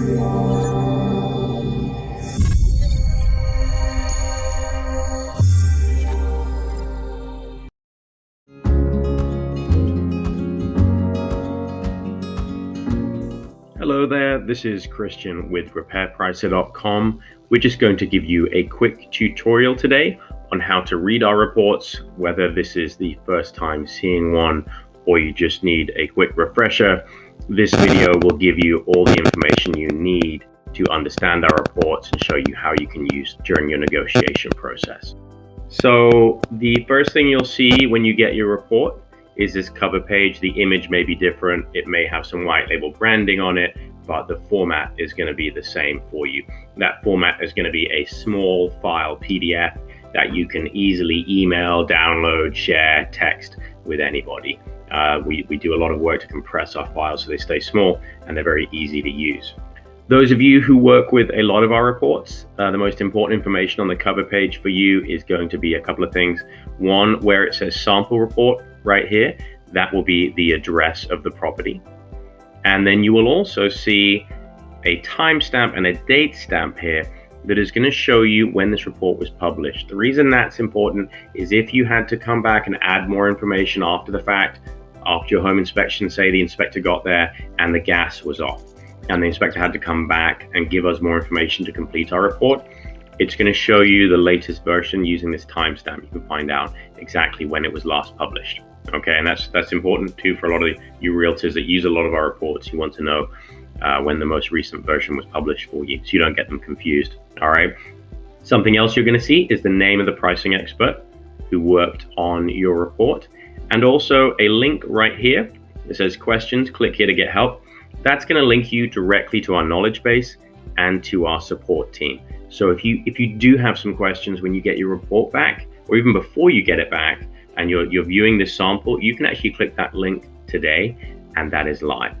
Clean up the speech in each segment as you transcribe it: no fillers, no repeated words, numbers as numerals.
Hello there, this is Christian with RepairPricer.com. We're just going to give you a quick tutorial today on how to read our reports, whether this is the first time seeing one or you just need a quick refresher. This video will give you all the information you need to understand our reports and show you how you can use during your negotiation process. So the first thing you'll see when you get your report is this cover page. The image may be different. It may have some white label branding on it, but the format is going to be the same for you. That format is going to be a small file PDF that you can easily email, download, share, text with anybody. We do a lot of work to compress our files so they stay small and they're very easy to use. Those of you who work with a lot of our reports, the most important information on the cover page for you is going to be a couple of things. One, where it says sample report right here, that will be the address of the property. And then you will also see a timestamp and a date stamp here that is going to show you when this report was published. The reason that's important is if you had to come back and add more information after the fact, after your home inspection, say the inspector got there and the gas was off, and the inspector had to come back and give us more information to complete our report, it's going to show you the latest version using this timestamp. You can find out exactly when it was last published. Okay, and that's important too for a lot of you realtors that use a lot of our reports. You want to know when the most recent version was published for you, so you don't get them confused. All right. Something else you're going to see is the name of the pricing expert who worked on your report, and also a link right here that says questions. Click here to get help. That's going to link you directly to our knowledge base and to our support team. So if you do have some questions when you get your report back, or even before you get it back, and you're viewing this sample, you can actually click that link today, and that is live.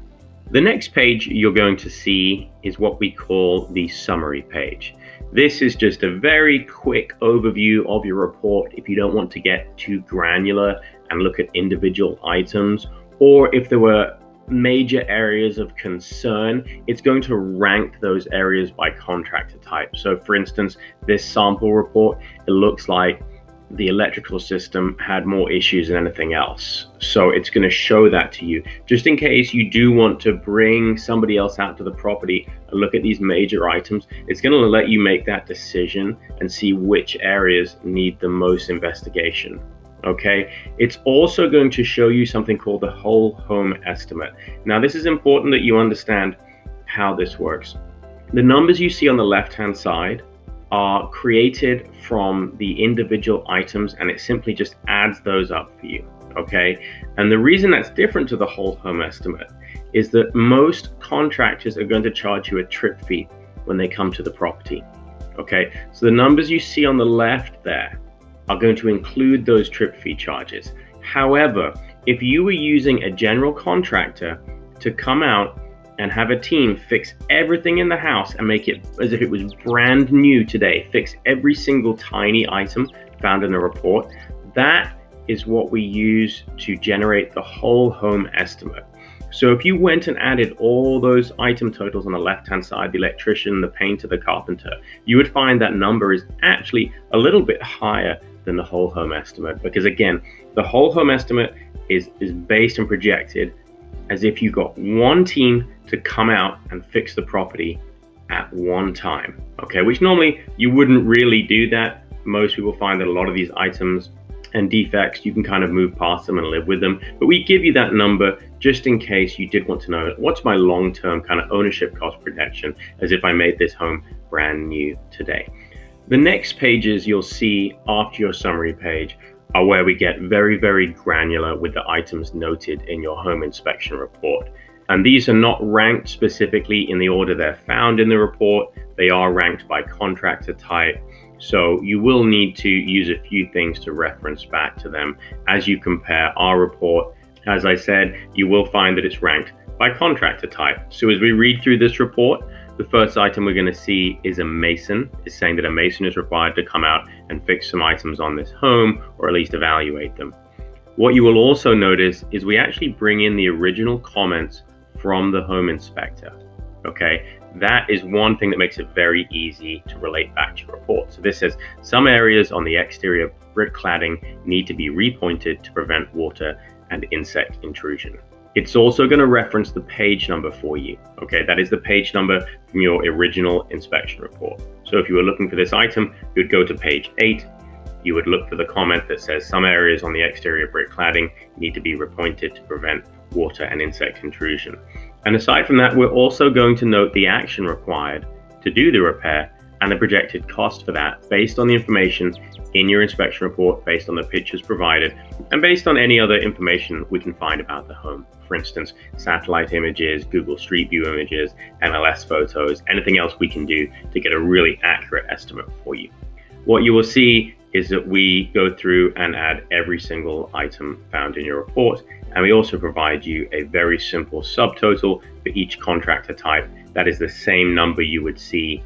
The next page you're going to see is what we call the summary page. This is just a very quick overview of your report if you don't want to get too granular and look at individual items, or if there were major areas of concern, it's going to rank those areas by contractor type. So for instance, this sample report, it looks like the electrical system had more issues than anything else. So it's going to show that to you, just in case you do want to bring somebody else out to the property and look at these major items. It's going to let you make that decision and see which areas need the most investigation. Okay, it's also going to show you something called the whole home estimate. Now, this is important that you understand how this works. The numbers you see on the left-hand side are created from the individual items, and it simply just adds those up for you. Okay, and the reason that's different to the whole home estimate is that most contractors are going to charge you a trip fee when they come to the property. Okay, so the numbers you see on the left there are going to include those trip fee charges. However, if you were using a general contractor to come out and have a team fix everything in the house and make it as if it was brand new today, fix every single tiny item found in the report, that is what we use to generate the whole home estimate. So if you went and added all those item totals on the left-hand side, the electrician, the painter, the carpenter, you would find that number is actually a little bit higher than the whole home estimate, because again, the whole home estimate is based and projected as if you got one team to come out and fix the property at one time. Okay, which normally you wouldn't really do that. Most people find that a lot of these items and defects, you can kind of move past them and live with them, but we give you that number just in case you did want to know what's my long-term kind of ownership cost protection, as if I made this home brand new today. The next pages you'll see after your summary page are where we get very, very granular with the items noted in your home inspection report. And these are not ranked specifically in the order they're found in the report. They are ranked by contractor type. So you will need to use a few things to reference back to them as you compare our report. As I said, you will find that it's ranked by contractor type. So as we read through this report, the first item we're going to see is a mason. It's saying that a mason is required to come out and fix some items on this home, or at least evaluate them. What you will also notice is we actually bring in the original comments from the home inspector. Okay, that is one thing that makes it very easy to relate back to your report. So this says some areas on the exterior brick cladding need to be repointed to prevent water and insect intrusion. It's also going to reference the page number for you. Okay, that is the page number from your original inspection report. So if you were looking for this item, you would go to page 8. You would look for the comment that says some areas on the exterior brick cladding need to be repointed to prevent water and insect intrusion. And aside from that, we're also going to note the action required to do the repair and the projected cost for that based on the information in your inspection report, based on the pictures provided, and based on any other information we can find about the home. For instance, satellite images, Google Street View images, MLS photos, anything else we can do to get a really accurate estimate for you. What you will see is that we go through and add every single item found in your report, and we also provide you a very simple subtotal for each contractor type. That is the same number you would see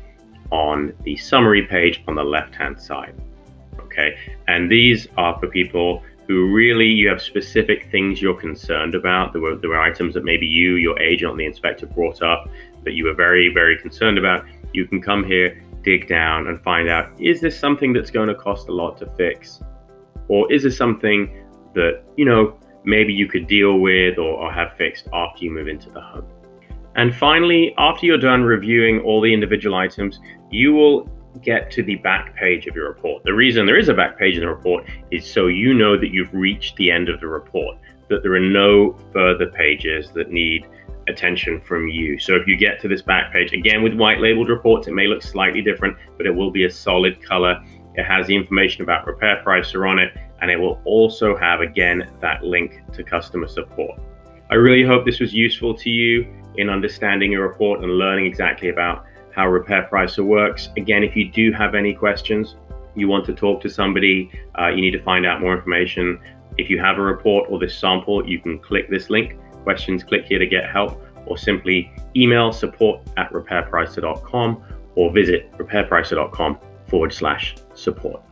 on the summary page on the left-hand side. Okay, and these are for people who really, you have specific things you're concerned about. There were items that maybe you, your agent, or the inspector brought up that you were very, very concerned about. You can come here, dig down and find out, is this something that's going to cost a lot to fix? Or is this something that, maybe you could deal with or have fixed after you move into the home? And finally, after you're done reviewing all the individual items, you will get to the back page of your report. The reason there is a back page in the report is so you know that you've reached the end of the report, that there are no further pages that need attention from you. So if you get to this back page, again with white labeled reports, it may look slightly different, but it will be a solid color. It has the information about Repair Pricer on it, and it will also have, again, that link to customer support. I really hope this was useful to you in understanding your report and learning exactly about how Repair Pricer works. Again, if you do have any questions, you want to talk to somebody, you need to find out more information. If you have a report or this sample, you can click this link, questions, click here to get help, or simply email support@repairpricer.com or visit repairpricer.com/support.